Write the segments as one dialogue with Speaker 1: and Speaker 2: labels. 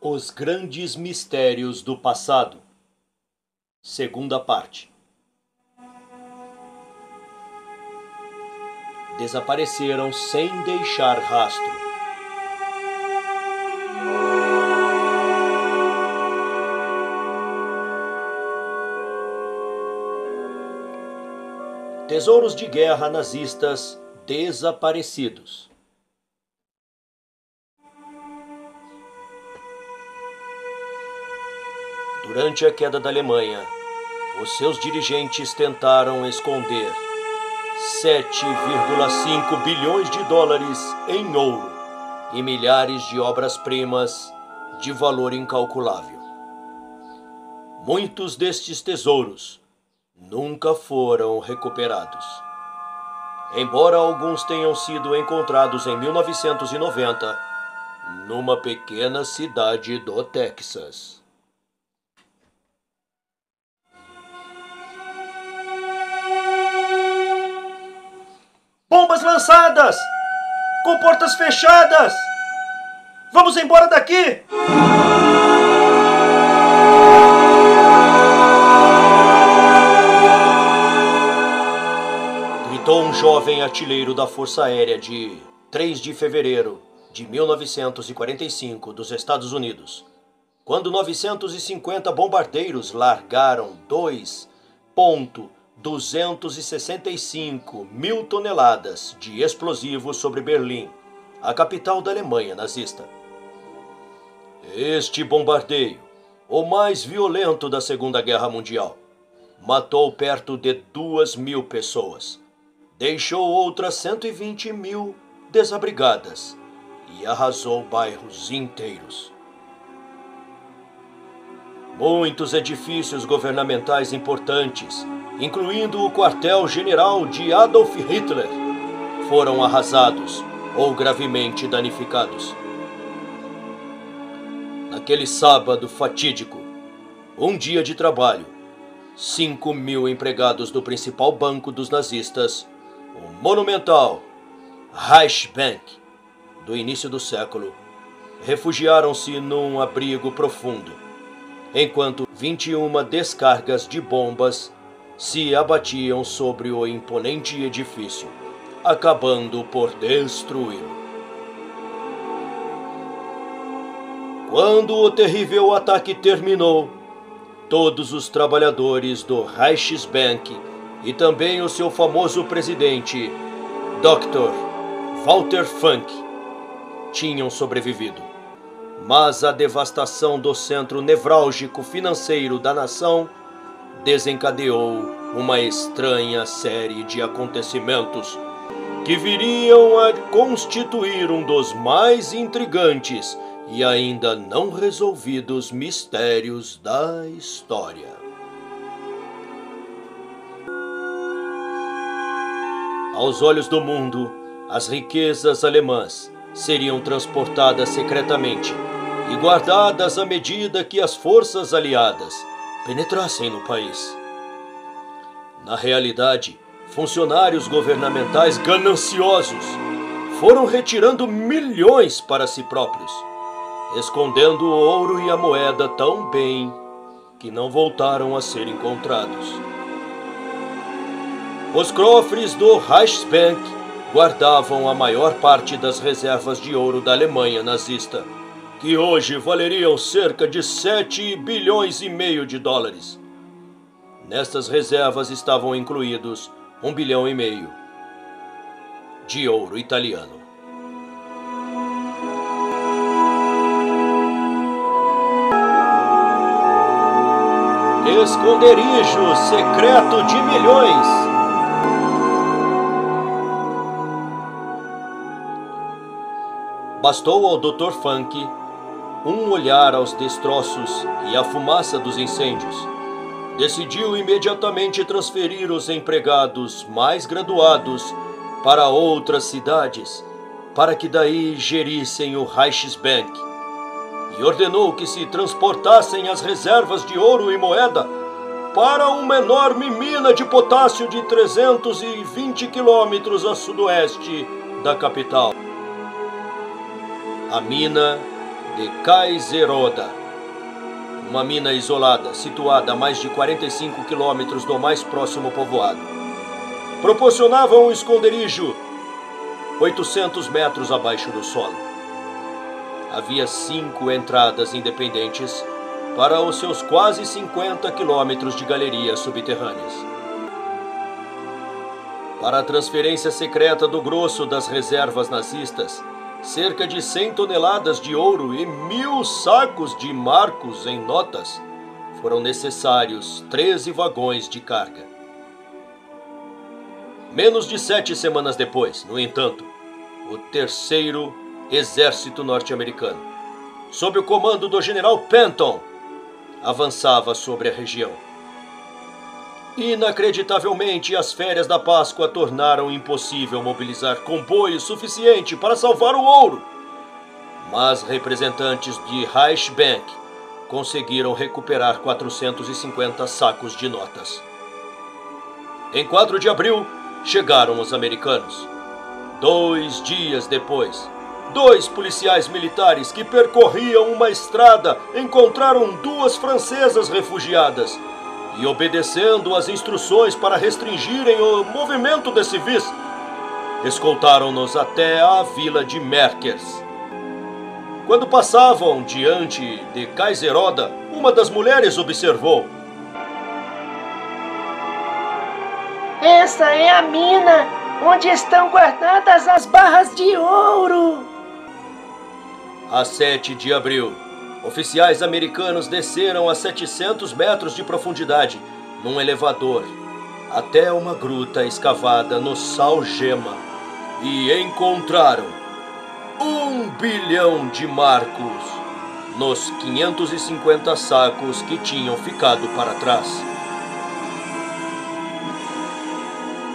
Speaker 1: Os grandes mistérios do passado. Segunda parte. Desapareceram sem deixar rastro. Tesouros de guerra nazistas desaparecidos. Durante a queda da Alemanha, os seus dirigentes tentaram esconder 7,5 bilhões de dólares em ouro e milhares de obras-primas de valor incalculável. Muitos destes tesouros nunca foram recuperados. Embora alguns tenham sido encontrados em 1990, numa pequena cidade do Texas.
Speaker 2: Bombas lançadas! Com portas fechadas! Vamos embora daqui!
Speaker 1: Gritou um jovem artilheiro da Força Aérea de 3 de fevereiro de 1945 dos Estados Unidos, quando 950 bombardeiros largaram 2,265 mil toneladas de explosivos sobre Berlim, a capital da Alemanha nazista. Este bombardeio, o mais violento da Segunda Guerra Mundial, matou perto de 2.000 pessoas, deixou outras 120 mil desabrigadas e arrasou bairros inteiros. Muitos edifícios governamentais importantes, incluindo o quartel-general de Adolf Hitler, foram arrasados ou gravemente danificados. Naquele sábado fatídico, um dia de trabalho, 5.000 empregados do principal banco dos nazistas, o monumental Reichsbank, do início do século, refugiaram-se num abrigo profundo, enquanto 21 descargas de bombas se abatiam sobre o imponente edifício, acabando por destruí-lo. Quando o terrível ataque terminou, todos os trabalhadores do Reichsbank e também o seu famoso presidente, Dr. Walter Funk, tinham sobrevivido. Mas a devastação do centro nevrálgico financeiro da nação desencadeou uma estranha série de acontecimentos que viriam a constituir um dos mais intrigantes e ainda não resolvidos mistérios da história. Aos olhos do mundo, as riquezas alemãs seriam transportadas secretamente e guardadas à medida que as forças aliadas penetrassem no país. Na realidade, funcionários governamentais gananciosos foram retirando milhões para si próprios, escondendo o ouro e a moeda tão bem que não voltaram a ser encontrados. Os cofres do Reichsbank guardavam a maior parte das reservas de ouro da Alemanha nazista, que hoje valeriam cerca de 7 bilhões e meio de dólares. Nestas reservas estavam incluídos 1,5 bilhão de ouro italiano. Esconderijo secreto de milhões. Bastou ao Dr. Funk um olhar aos destroços e à fumaça dos incêndios. Decidiu imediatamente transferir os empregados mais graduados para outras cidades, para que daí gerissem o Reichsbank, e ordenou que se transportassem as reservas de ouro e moeda para uma enorme mina de potássio de 320 quilômetros a sudoeste da capital. A mina de Kaiseroda, uma mina isolada situada a mais de 45 quilômetros do mais próximo povoado. Proporcionava um esconderijo 800 metros abaixo do solo. Havia 5 entradas independentes para os seus quase 50 quilômetros de galerias subterrâneas. Para a transferência secreta do grosso das reservas nazistas, cerca de 100 toneladas de ouro e 1.000 sacos de marcos em notas, foram necessários 13 vagões de carga. Menos de 7 semanas depois, no entanto, o Terceiro Exército Norte-Americano, sob o comando do general Penton, avançava sobre a região. Inacreditavelmente, as férias da Páscoa tornaram impossível mobilizar comboio suficiente para salvar o ouro. Mas representantes de Reichsbank conseguiram recuperar 450 sacos de notas. Em 4 de abril, chegaram os americanos. 2 dias depois, 2 policiais militares que percorriam uma estrada encontraram 2 francesas refugiadas e, obedecendo às instruções para restringirem o movimento de civis, escoltaram-nos até a vila de Merkers. Quando passavam diante de Kaiseroda, uma das mulheres observou:
Speaker 3: "Essa é a mina onde estão guardadas as barras de ouro."
Speaker 1: A 7 de abril, oficiais americanos desceram a 700 metros de profundidade, num elevador, até uma gruta escavada no Sal Gema e encontraram 1 bilhão de marcos nos 550 sacos que tinham ficado para trás.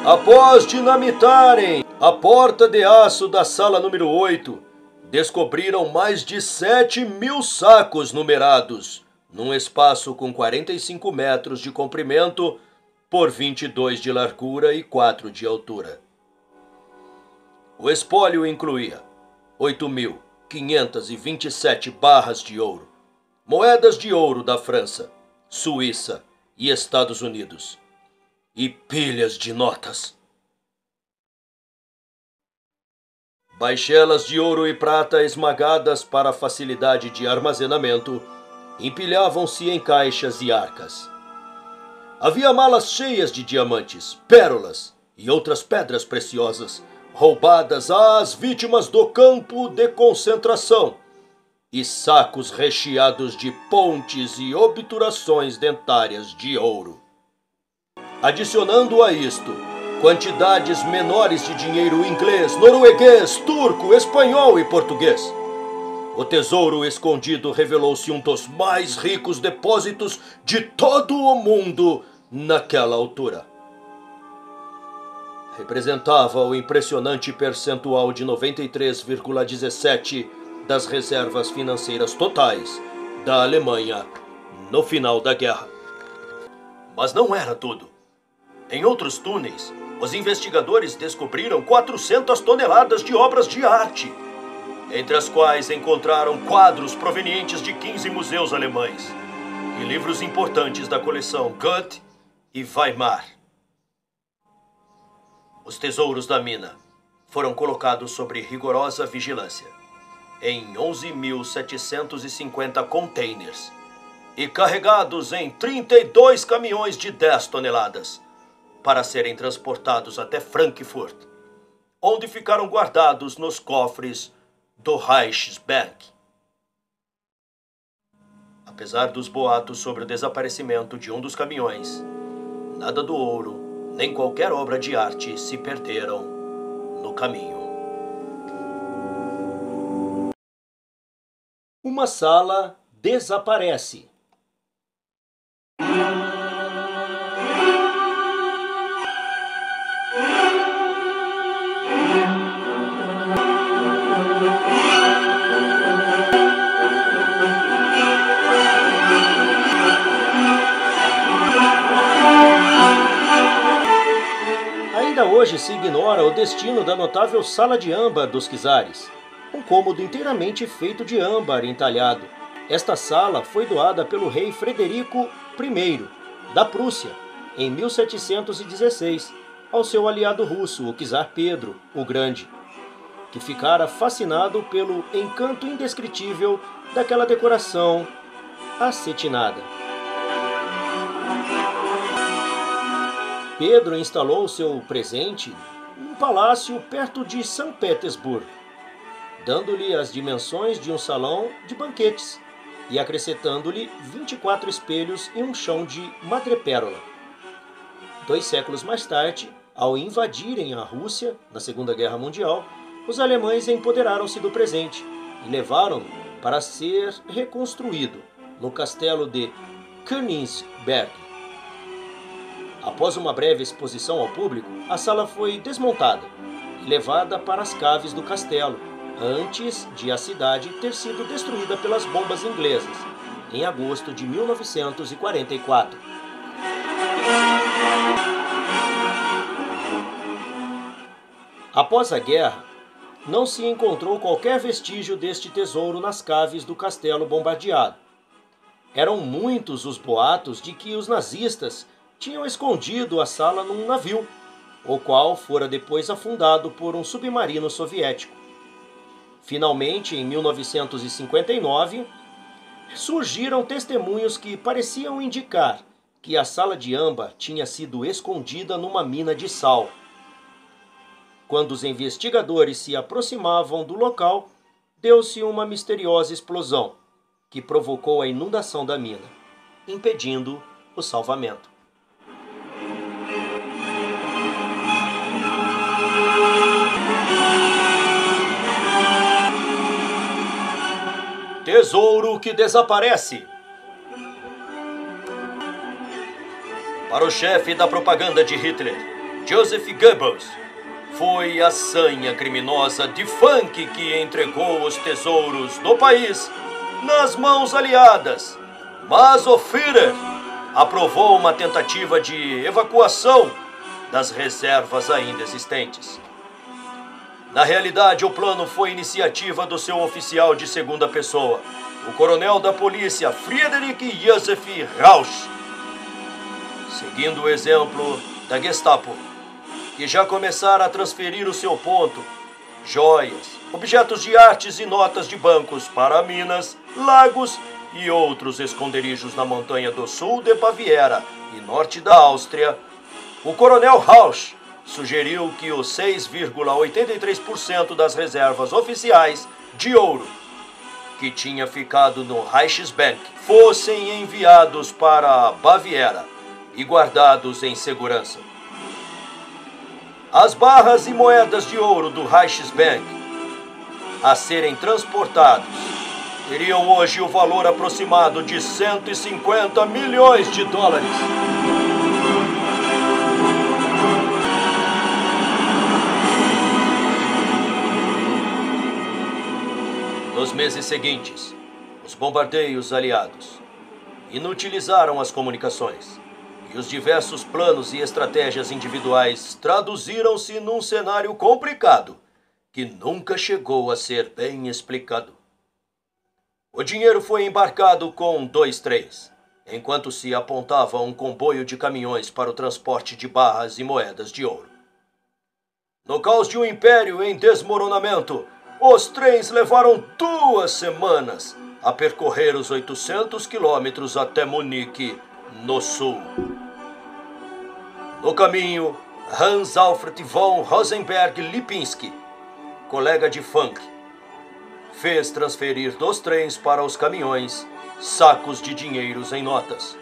Speaker 1: Após dinamitarem a porta de aço da sala número 8, descobriram mais de 7.000 sacos numerados, num espaço com 45 metros de comprimento por 22 de largura e 4 de altura. O espólio incluía 8.527 barras de ouro, moedas de ouro da França, Suíça e Estados Unidos, e pilhas de notas. Baixelas de ouro e prata esmagadas para facilidade de armazenamento empilhavam-se em caixas e arcas. Havia malas cheias de diamantes, pérolas e outras pedras preciosas, roubadas às vítimas do campo de concentração, e sacos recheados de pontes e obturações dentárias de ouro. Adicionando a isto quantidades menores de dinheiro inglês, norueguês, turco, espanhol e português, o tesouro escondido revelou-se um dos mais ricos depósitos de todo o mundo naquela altura. Representava o impressionante percentual de 93,17% das reservas financeiras totais da Alemanha no final da guerra. Mas não era tudo. Em outros túneis, os investigadores descobriram 400 toneladas de obras de arte, entre as quais encontraram quadros provenientes de 15 museus alemães e livros importantes da coleção Goethe e Weimar. Os tesouros da mina foram colocados sob rigorosa vigilância em 11.750 containers e carregados em 32 caminhões de 10 toneladas, para serem transportados até Frankfurt, onde ficaram guardados nos cofres do Reichsbank. Apesar dos boatos sobre o desaparecimento de um dos caminhões, nada do ouro, nem qualquer obra de arte se perderam no caminho.
Speaker 2: Uma sala desaparece. Ainda hoje se ignora o destino da notável Sala de Âmbar dos Czares,
Speaker 1: um cômodo inteiramente feito de âmbar entalhado. Esta sala foi doada pelo rei Frederico I, da Prússia, em 1716, ao seu aliado russo, o czar Pedro o Grande, que ficara fascinado pelo encanto indescritível daquela decoração acetinada. Pedro instalou seu presente num palácio perto de São Petersburgo, dando-lhe as dimensões de um salão de banquetes e acrescentando-lhe 24 espelhos e um chão de madrepérola. 2 séculos mais tarde, ao invadirem a Rússia na Segunda Guerra Mundial, os alemães empoderaram-se do presente e levaram-no para ser reconstruído no castelo de Königsberg. Após uma breve exposição ao público, a sala foi desmontada e levada para as caves do castelo, antes de a cidade ter sido destruída pelas bombas inglesas, em agosto de 1944. Após a guerra, não se encontrou qualquer vestígio deste tesouro nas caves do castelo bombardeado. Eram muitos os boatos de que os nazistas tinham escondido a sala num navio, o qual fora depois afundado por um submarino soviético. Finalmente, em 1959, surgiram testemunhos que pareciam indicar que a sala de âmbar tinha sido escondida numa mina de sal. Quando os investigadores se aproximavam do local, deu-se uma misteriosa explosão, que provocou a inundação da mina, impedindo o salvamento. Tesouro que desaparece. Para o chefe da propaganda de Hitler, Joseph Goebbels, foi a sanha criminosa de Funk que entregou os tesouros do país nas mãos aliadas. Mas o Führer aprovou uma tentativa de evacuação das reservas ainda existentes. Na realidade, o plano foi iniciativa do seu oficial de segunda pessoa, o coronel da polícia Friedrich Josef Rausch, seguindo o exemplo da Gestapo, que já começara a transferir o seu ponto, joias, objetos de artes e notas de bancos para minas, lagos e outros esconderijos na montanha do sul de Baviera e norte da Áustria. O coronel Rausch sugeriu que os 6,83% das reservas oficiais de ouro que tinha ficado no Reichsbank fossem enviados para a Baviera e guardados em segurança. As barras e moedas de ouro do Reichsbank a serem transportados teriam hoje o valor aproximado de 150 milhões de dólares. Nos meses seguintes, os bombardeios aliados inutilizaram as comunicações e os diversos planos e estratégias individuais traduziram-se num cenário complicado que nunca chegou a ser bem explicado. O dinheiro foi embarcado com 2 trens, enquanto se apontava um comboio de caminhões para o transporte de barras e moedas de ouro. No caos de um império em desmoronamento, os trens levaram 2 semanas a percorrer os 800 quilômetros até Munique, no sul. No caminho, Hans Alfred von Rosenberg-Lipinski, colega de Funk, fez transferir dos trens para os caminhões sacos de dinheiros em notas.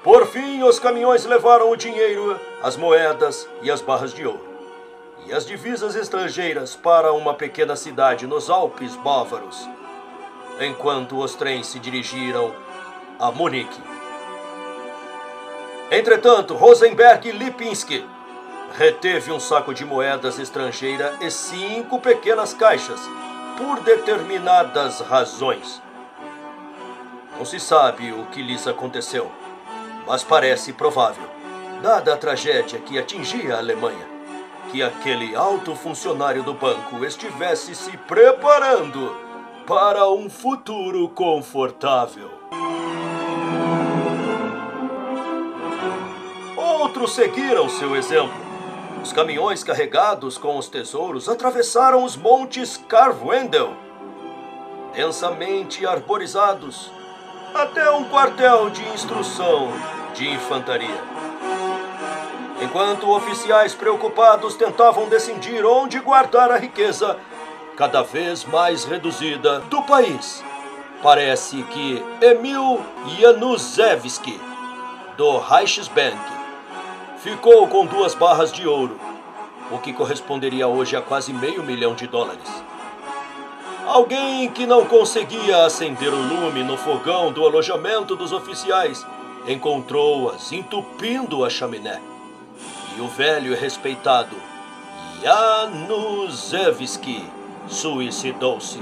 Speaker 1: Por fim, os caminhões levaram o dinheiro, as moedas e as barras de ouro e as divisas estrangeiras para uma pequena cidade nos Alpes bávaros, enquanto os trens se dirigiram a Munique. Entretanto, Rosenberg-Lipinski reteve um saco de moedas estrangeira e 5 pequenas caixas, por determinadas razões. Não se sabe o que lhes aconteceu, mas parece provável, dada a tragédia que atingia a Alemanha, que aquele alto funcionário do banco estivesse se preparando para um futuro confortável. Outros seguiram seu exemplo. Os caminhões carregados com os tesouros atravessaram os montes Carwendel, densamente arborizados, até um quartel de instrução de infantaria. Enquanto oficiais preocupados tentavam decidir onde guardar a riqueza cada vez mais reduzida do país, parece que Emil Januszewski, do Reichsbank, ficou com 2 barras de ouro, o que corresponderia hoje a quase $500 mil. Alguém que não conseguia acender o lume no fogão do alojamento dos oficiais encontrou-as entupindo a chaminé. E o velho e respeitado Januszewski suicidou-se.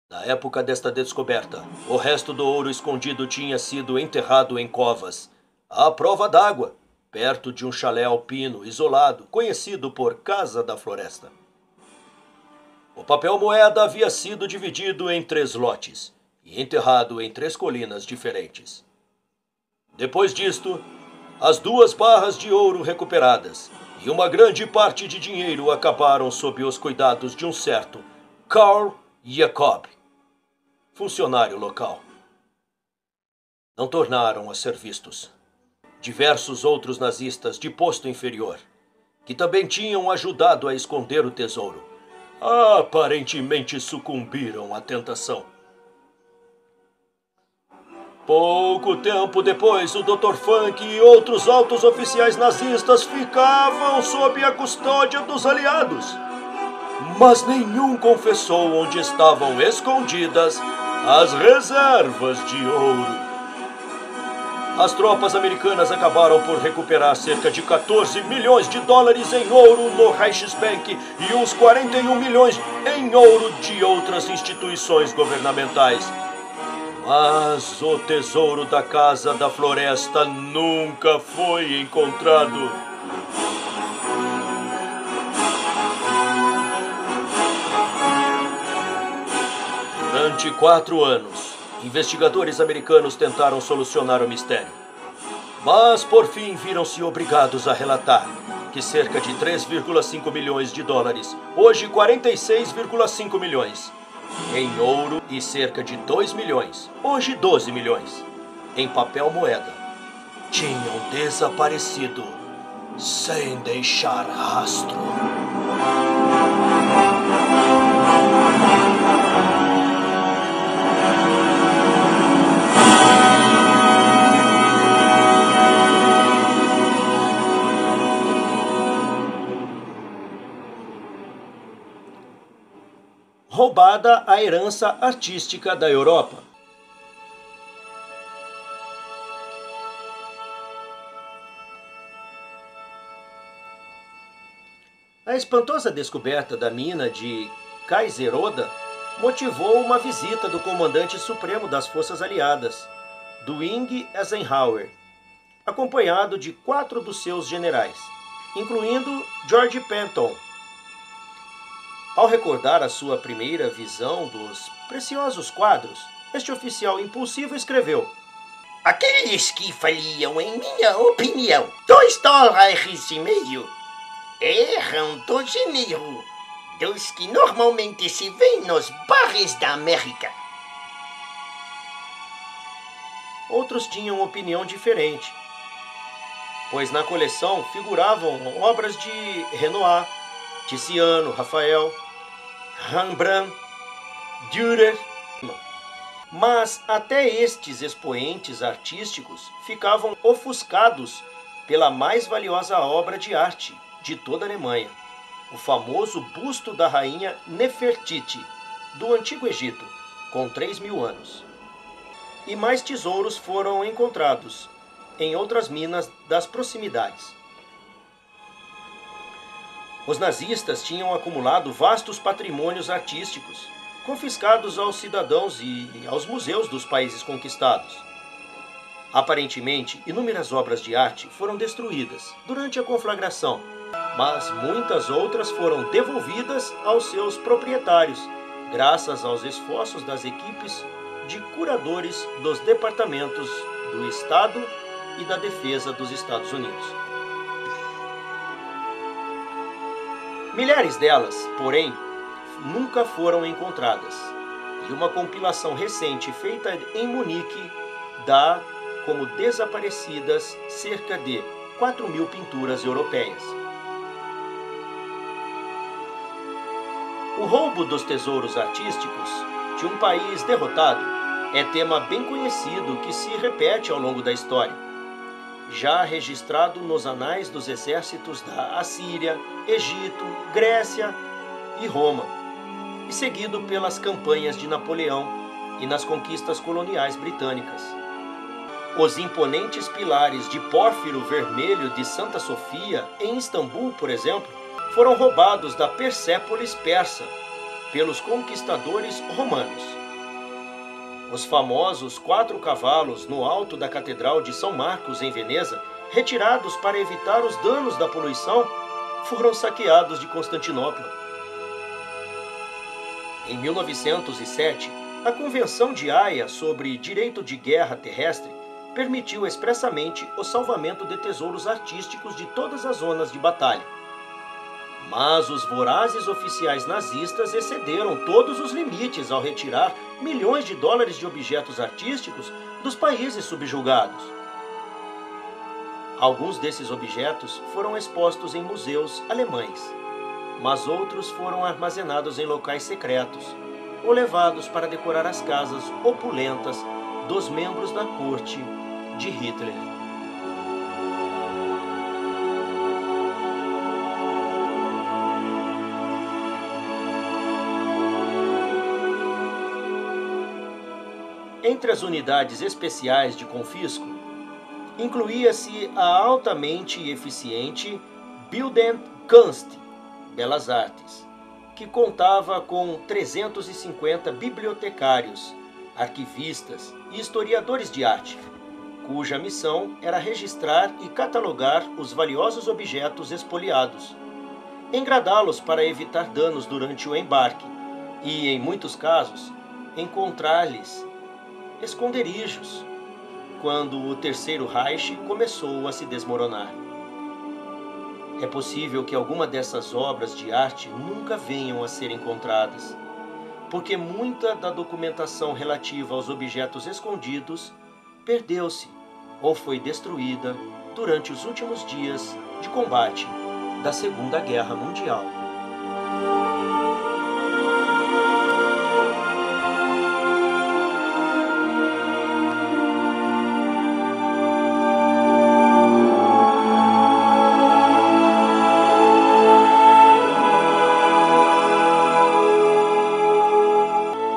Speaker 1: Na época desta descoberta, o resto do ouro escondido tinha sido enterrado em covas, à prova d'água, perto de um chalé alpino isolado, conhecido por Casa da Floresta. O papel moeda havia sido dividido em 3 lotes e enterrado em 3 colinas diferentes. Depois disto, as 2 barras de ouro recuperadas e uma grande parte de dinheiro acabaram sob os cuidados de um certo Karl Jacob, funcionário local. Não tornaram a ser vistos. Diversos outros nazistas de posto inferior, que também tinham ajudado a esconder o tesouro, aparentemente sucumbiram à tentação. Pouco tempo depois, o Dr. Funk e outros altos oficiais nazistas ficavam sob a custódia dos aliados. Mas nenhum confessou onde estavam escondidas as reservas de ouro. As tropas americanas acabaram por recuperar cerca de $14 milhões em ouro no Reichsbank e uns 41 milhões em ouro de outras instituições governamentais. Mas o tesouro da Casa da Floresta nunca foi encontrado. Durante 4 anos, investigadores americanos tentaram solucionar o mistério. Mas, por fim, viram-se obrigados a relatar que cerca de $3,5 milhões, hoje 46,5 milhões, em ouro e cerca de 2 milhões, hoje 12 milhões, em papel moeda, tinham desaparecido sem deixar rastro.
Speaker 2: Roubada a herança artística da Europa. A espantosa descoberta da mina de Kaiseroda motivou uma visita do comandante supremo das Forças Aliadas, Dwight Eisenhower, acompanhado de 4 dos seus generais, incluindo George Patton. Ao recordar a sua primeira visão dos preciosos quadros, este oficial impulsivo escreveu:
Speaker 3: Aqueles que valiam, em minha opinião, $2,5 eram do gênero dos que normalmente se vêem nos bares da América.
Speaker 2: Outros tinham opinião diferente, pois na coleção figuravam obras de Renoir, Tiziano, Rafael, Rembrandt, Dürer. Mas até estes expoentes artísticos ficavam ofuscados pela mais valiosa obra de arte de toda a Alemanha, o famoso busto da rainha Nefertiti, do Antigo Egito, com 3.000 anos. E mais tesouros foram encontrados em outras minas das proximidades. Os nazistas tinham acumulado vastos patrimônios artísticos, confiscados aos cidadãos e aos museus dos países conquistados. Aparentemente, inúmeras obras de arte foram destruídas durante a conflagração, mas muitas outras foram devolvidas aos seus proprietários, graças aos esforços das equipes de curadores dos departamentos do Estado e da Defesa dos Estados Unidos. Milhares delas, porém, nunca foram encontradas, e uma compilação recente feita em Munique dá como desaparecidas cerca de 4.000 pinturas europeias. O roubo dos tesouros artísticos de um país derrotado é tema bem conhecido que se repete ao longo da história, já registrado nos anais dos exércitos da Assíria, Egito, Grécia e Roma, e seguido pelas campanhas de Napoleão e nas conquistas coloniais britânicas. Os imponentes pilares de pórfiro vermelho de Santa Sofia, em Istambul, por exemplo, foram roubados da Persépolis persa pelos conquistadores romanos. Os famosos 4 cavalos no alto da Catedral de São Marcos, em Veneza, retirados para evitar os danos da poluição, foram saqueados de Constantinopla. Em 1907, a Convenção de Haia sobre Direito de Guerra Terrestre permitiu expressamente o salvamento de tesouros artísticos de todas as zonas de batalha. Mas os vorazes oficiais nazistas excederam todos os limites ao retirar milhões de dólares de objetos artísticos dos países subjugados. Alguns desses objetos foram expostos em museus alemães, mas outros foram armazenados em locais secretos ou levados para decorar as casas opulentas dos membros da corte de Hitler. Entre as unidades especiais de confisco, incluía-se a altamente eficiente Bildende Kunst, Belas Artes, que contava com 350 bibliotecários, arquivistas e historiadores de arte, cuja missão era registrar e catalogar os valiosos objetos expoliados, engradá-los para evitar danos durante o embarque e, em muitos casos, encontrar-lhes esconderijos quando o Terceiro Reich começou a se desmoronar. É possível que alguma dessas obras de arte nunca venham a ser encontradas, porque muita da documentação relativa aos objetos escondidos perdeu-se ou foi destruída durante os últimos dias de combate da Segunda Guerra Mundial.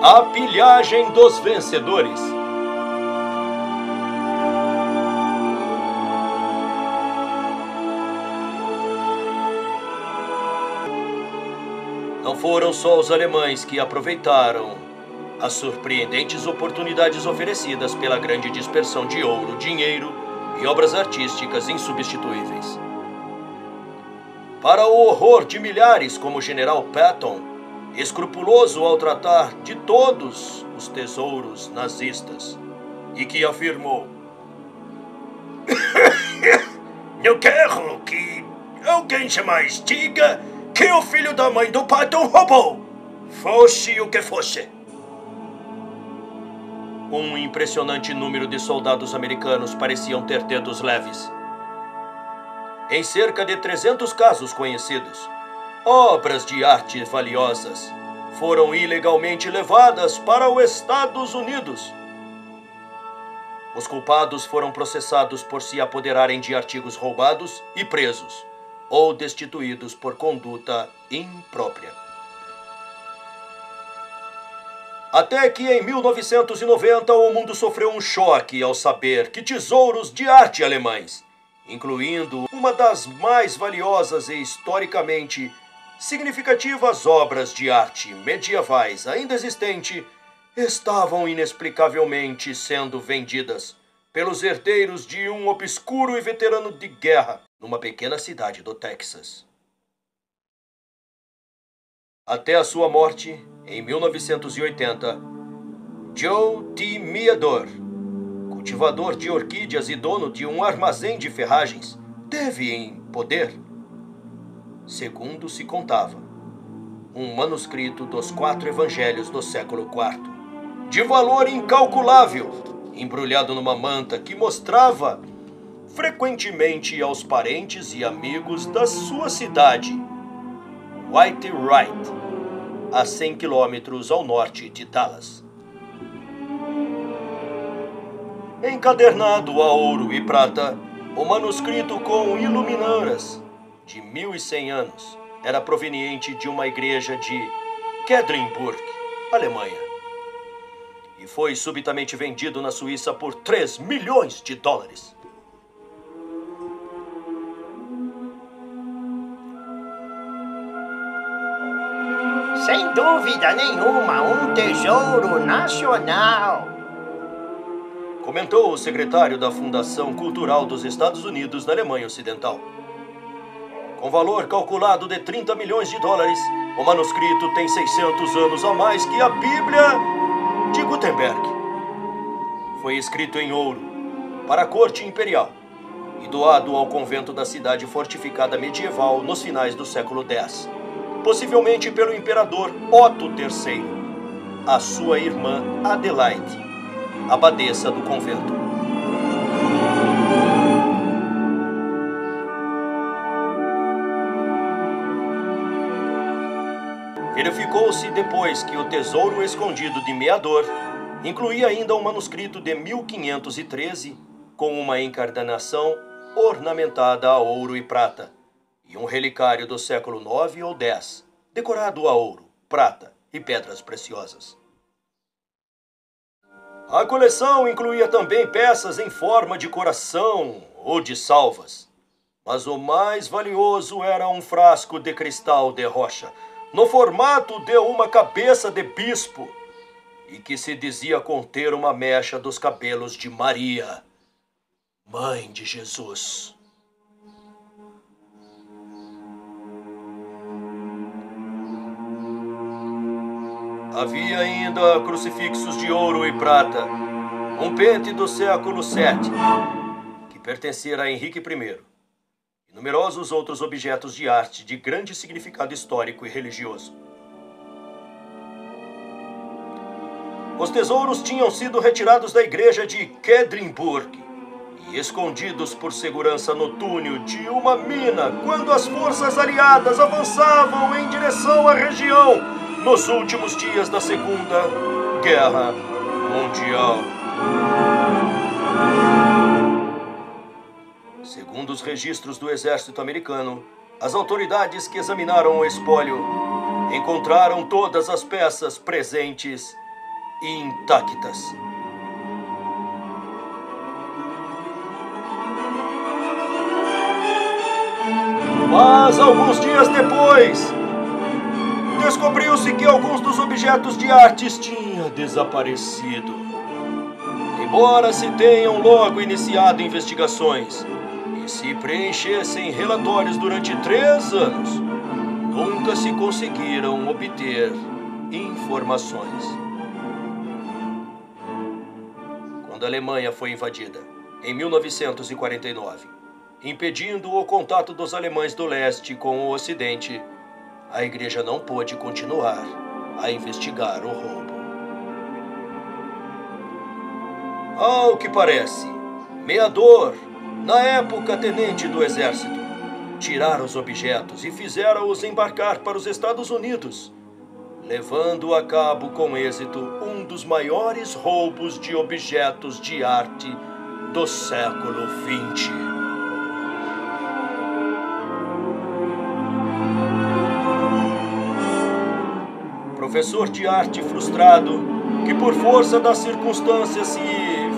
Speaker 1: A pilhagem dos vencedores. Não foram só os alemães que aproveitaram as surpreendentes oportunidades oferecidas pela grande dispersão de ouro, dinheiro e obras artísticas insubstituíveis. Para o horror de milhares como o general Patton, escrupuloso ao tratar de todos os tesouros nazistas, e que afirmou:
Speaker 3: Não quero que alguém jamais diga que o filho da mãe do Patton roubou, fosse o que fosse.
Speaker 1: Um impressionante número de soldados americanos pareciam ter dedos leves. Em cerca de 300 casos conhecidos, obras de arte valiosas foram ilegalmente levadas para os Estados Unidos. Os culpados foram processados por se apoderarem de artigos roubados e presos, ou destituídos por conduta imprópria. Até que em 1990 o mundo sofreu um choque ao saber que tesouros de arte alemães, incluindo uma das mais valiosas e historicamente significativas obras de arte medievais ainda existente, estavam inexplicavelmente sendo vendidas pelos herdeiros de um obscuro e veterano de guerra numa pequena cidade do Texas. Até a sua morte, em 1980, Joe T. Meador, cultivador de orquídeas e dono de um armazém de ferragens, teve em poder, segundo se contava, um manuscrito dos 4 evangelhos do século IV, de valor incalculável, embrulhado numa manta que mostrava frequentemente aos parentes e amigos da sua cidade, White Wright, a 100 quilômetros ao norte de Dallas. Encadernado a ouro e prata, o manuscrito com iluminaras de 1100 anos era proveniente de uma igreja de Quedlinburg, Alemanha, e foi subitamente vendido na Suíça por 3 milhões de dólares.
Speaker 3: Sem dúvida nenhuma, um tesouro nacional.
Speaker 1: Comentou o secretário da Fundação Cultural dos Estados Unidos na Alemanha Ocidental. Com valor calculado de 30 milhões de dólares, o manuscrito tem 600 anos a mais que a Bíblia de Gutenberg. Foi escrito em ouro para a corte imperial e doado ao convento da cidade fortificada medieval nos finais do século X, possivelmente pelo imperador Otto III, a sua irmã Adelaide, abadesa do convento. Verificou-se depois que o tesouro escondido de Meador incluía ainda um manuscrito de 1513 com uma encarnação ornamentada a ouro e prata e um relicário do século IX ou X, decorado a ouro, prata e pedras preciosas. A coleção incluía também peças em forma de coração ou de salvas, mas o mais valioso era um frasco de cristal de rocha, no formato de uma cabeça de bispo, e que se dizia conter uma mecha dos cabelos de Maria, mãe de Jesus. Havia ainda crucifixos de ouro e prata, um pente do século VII, que pertencia a Henrique I, e numerosos outros objetos de arte de grande significado histórico e religioso. Os tesouros tinham sido retirados da igreja de Quedlinburg e escondidos por segurança no túnel de uma mina quando as forças aliadas avançavam em direção à região nos últimos dias da Segunda Guerra Mundial. Segundo os registros do exército americano, as autoridades que examinaram o espólio encontraram todas as peças presentes intactas. Mas alguns dias depois, descobriu-se que alguns dos objetos de artes tinham desaparecido. Embora se tenham logo iniciado investigações e se preenchessem relatórios durante 3 anos, nunca se conseguiram obter informações. Quando a Alemanha foi invadida, em 1949, impedindo o contato dos alemães do leste com o ocidente, a igreja não pôde continuar a investigar o roubo. Ao que parece, Meador, na época tenente do exército, tirara os objetos e fizera-os embarcar para os Estados Unidos, levando a cabo com êxito um dos maiores roubos de objetos de arte do século XX. Professor de arte frustrado, que por força das circunstâncias se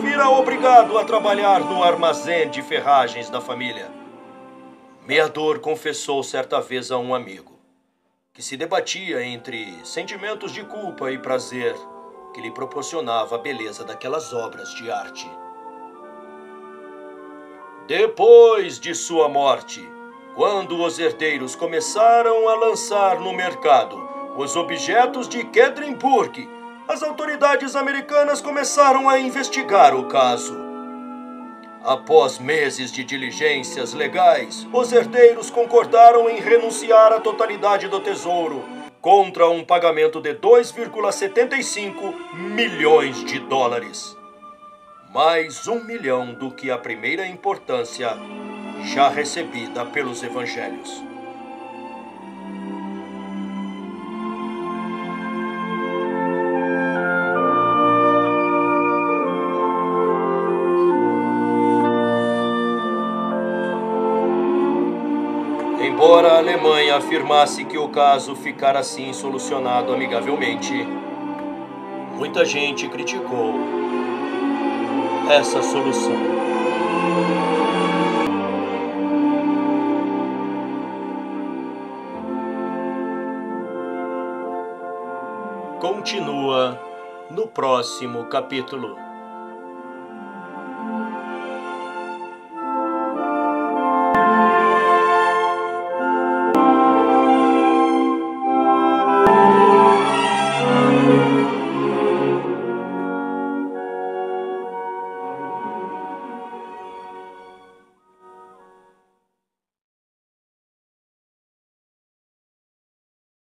Speaker 1: vira obrigado a trabalhar no armazém de ferragens da família, Meador confessou certa vez a um amigo que se debatia entre sentimentos de culpa e prazer que lhe proporcionava a beleza daquelas obras de arte. Depois de sua morte, quando os herdeiros começaram a lançar no mercado os objetos de Quedlinburg, as autoridades americanas começaram a investigar o caso. Após meses de diligências legais, os herdeiros concordaram em renunciar à totalidade do tesouro contra um pagamento de 2,75 milhões de dólares. Mais 1 milhão do que a primeira importância já recebida pelos evangelhos. Embora a Alemanha afirmasse que o caso ficara assim solucionado amigavelmente, muita gente criticou essa solução. Continua no próximo capítulo.